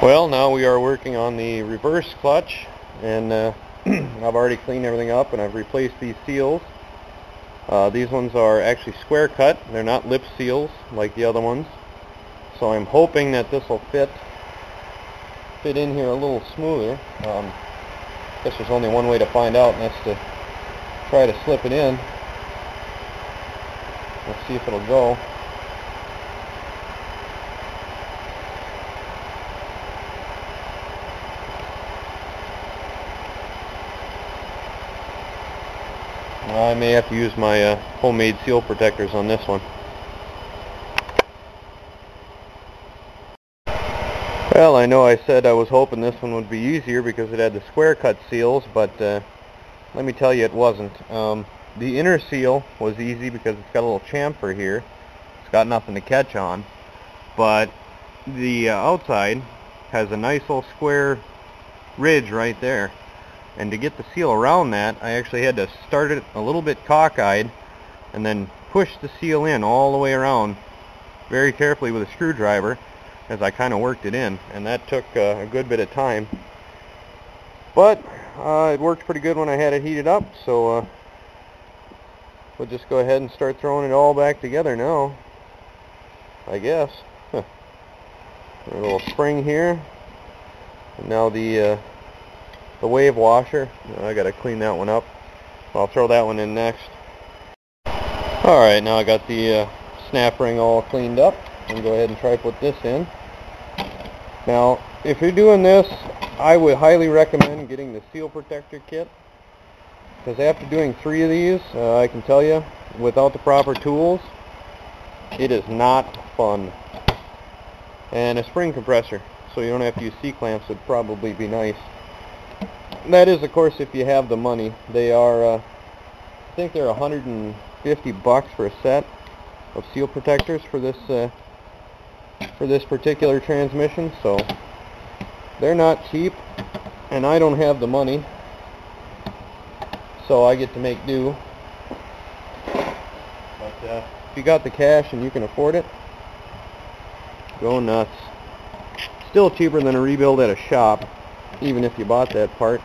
Well, now we are working on the reverse clutch, and I've already cleaned everything up and I've replaced these seals. These ones are actually square cut. They're not lip seals like the other ones. So I'm hoping that this will fit in here a little smoother. I guess there's only one way to find out, and that's to try to slip it in. Let's see if it'll go. I may have to use my homemade seal protectors on this one. Well, I know I said I was hoping this one would be easier because it had the square cut seals, but let me tell you, it wasn't. The inner seal was easy because it's got a little chamfer here. It's got nothing to catch on. But the outside has a nice little square ridge right there. And to get the seal around that, I actually had to start it a little bit cockeyed and then push the seal in all the way around very carefully with a screwdriver as I kind of worked it in. And that took a good bit of time. But it worked pretty good when I had it heated up, so we'll just go ahead and start throwing it all back together now, I guess. A little spring here, and now the wave washer. I gotta clean that one up. I'll throw that one in next. Alright, now I got the snap ring all cleaned up. I'm gonna go ahead and try to put this in. Now, if you're doing this, I would highly recommend getting the seal protector kit, because after doing 3 of these, I can tell you, without the proper tools, it is not fun. And a spring compressor, so you don't have to use C-clamps, would probably be nice. That is, of course, if you have the money. They are, I think they're $150 for a set of seal protectors for this particular transmission, so they're not cheap, and I don't have the money, so I get to make do. But if you got the cash and you can afford it, go nuts. Still cheaper than a rebuild at a shop, even if you bought that part.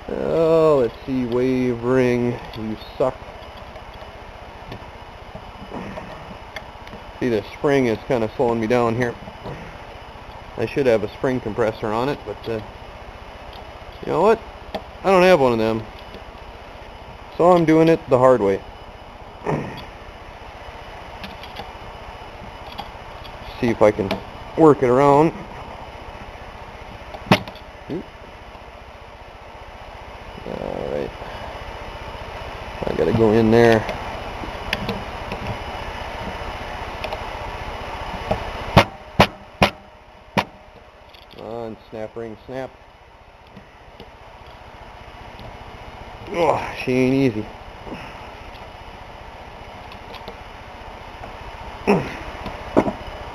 Oh, let's see, wave ring, you suck. See, the spring is kind of slowing me down here. I should have a spring compressor on it, but you know what? I don't have one of them. So I'm doing it the hard way. See if I can work it around. Alright. I gotta go in there. And snap ring snap. Oh, she ain't easy.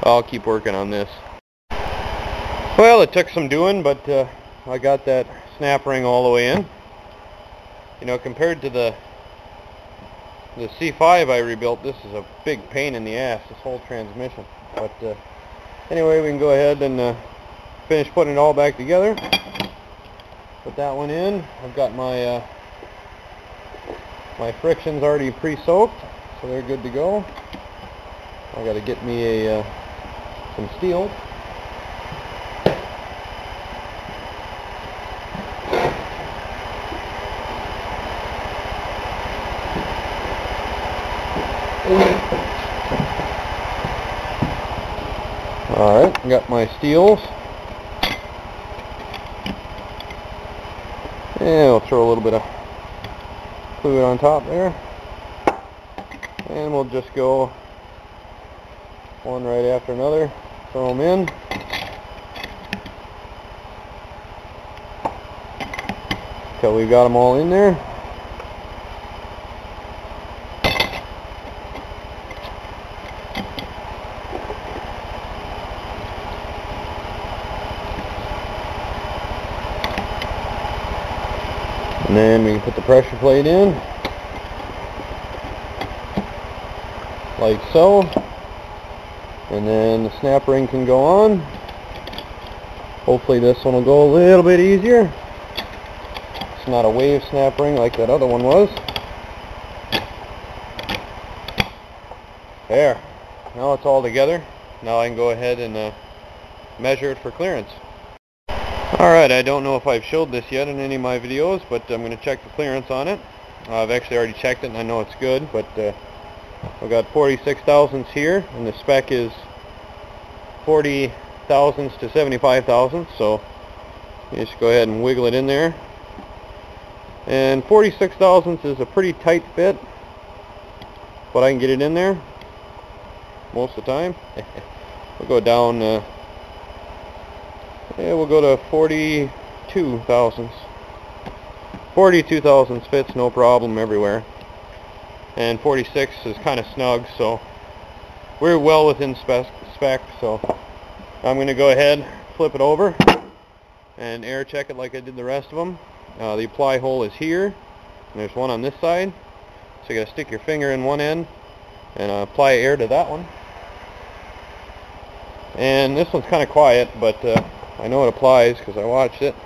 I'll keep working on this. Well, it took some doing, but I got that snap ring all the way in. You know, compared to the C5 I rebuilt, this is a big pain in the ass, this whole transmission. But anyway, we can go ahead and finish putting it all back together. Put that one in. I've got my my frictions already pre-soaked, so they're good to go. I got to get me some steel. Alright, got my steels. And we'll throw a little bit of fluid on top there. And we'll just go one right after another. Throw them in. Until we've got them all in there. And then we can put the pressure plate in, like so. And then the snap ring can go on. Hopefully this one will go a little bit easier. It's not a wave snap ring like that other one was. There. Now it's all together. Now I can go ahead and measure it for clearance. Alright, I don't know if I've showed this yet in any of my videos, but I'm going to check the clearance on it. I've actually already checked it and I know it's good, but I've got 46 thousandths here, and the spec is 40 thousandths to 75 thousandths, so you just go ahead and wiggle it in there. And 46 thousandths is a pretty tight fit, but I can get it in there most of the time. We'll go down, yeah, we'll go to 42 thousandths. 42 thousandths fits no problem everywhere. And 46 is kind of snug, so we're well within spec, so I'm going to go ahead, flip it over, and air check it like I did the rest of them. The apply hole is here, and there's one on this side, so you got to stick your finger in one end and apply air to that one. And this one's kind of quiet, but I know it applies because I watched it.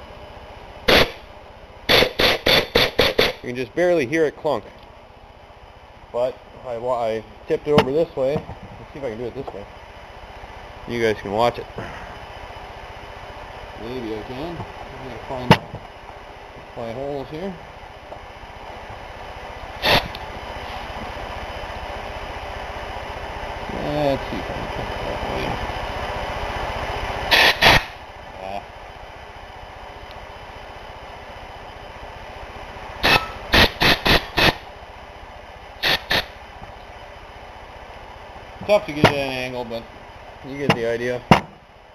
You can just barely hear it clunk. But I tipped it over this way. Let's see if I can do it this way. You guys can watch it. Maybe I can. I'm going to find my holes here. Let's see if I can put it that way. Tough to get it at an angle, but you get the idea.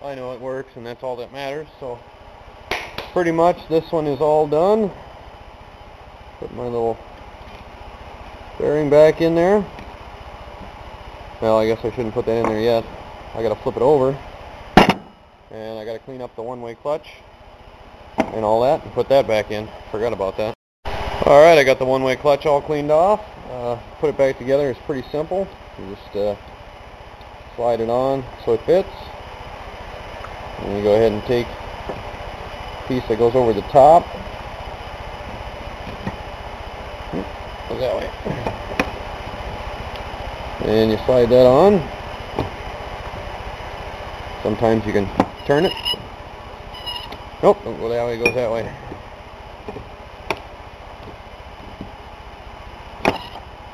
I know it works, and that's all that matters. So pretty much this one is all done. Put my little bearing back in there. Well, I guess I shouldn't put that in there yet. I gotta flip it over, and I gotta clean up the one-way clutch and all that, and put that back in. Forgot about that. Alright, I got the one-way clutch all cleaned off. Put it back together. It's pretty simple. You just slide it on so it fits, and you go ahead and take a piece that goes over the top. Go that way. And you slide that on. Sometimes you can turn it. Nope, don't go that way, it goes that way.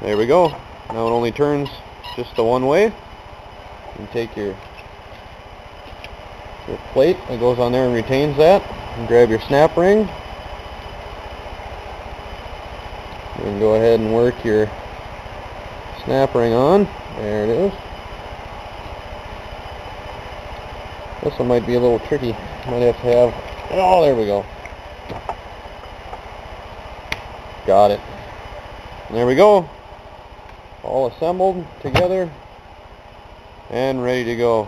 There we go. Now it only turns just the one way. You take your plate that goes on there and retains that, and grab your snap ring. You can go ahead and work your snap ring on. There it is. This one might be a little tricky. Might have to have, oh, there we go. Got it. And there we go. All assembled together and ready to go.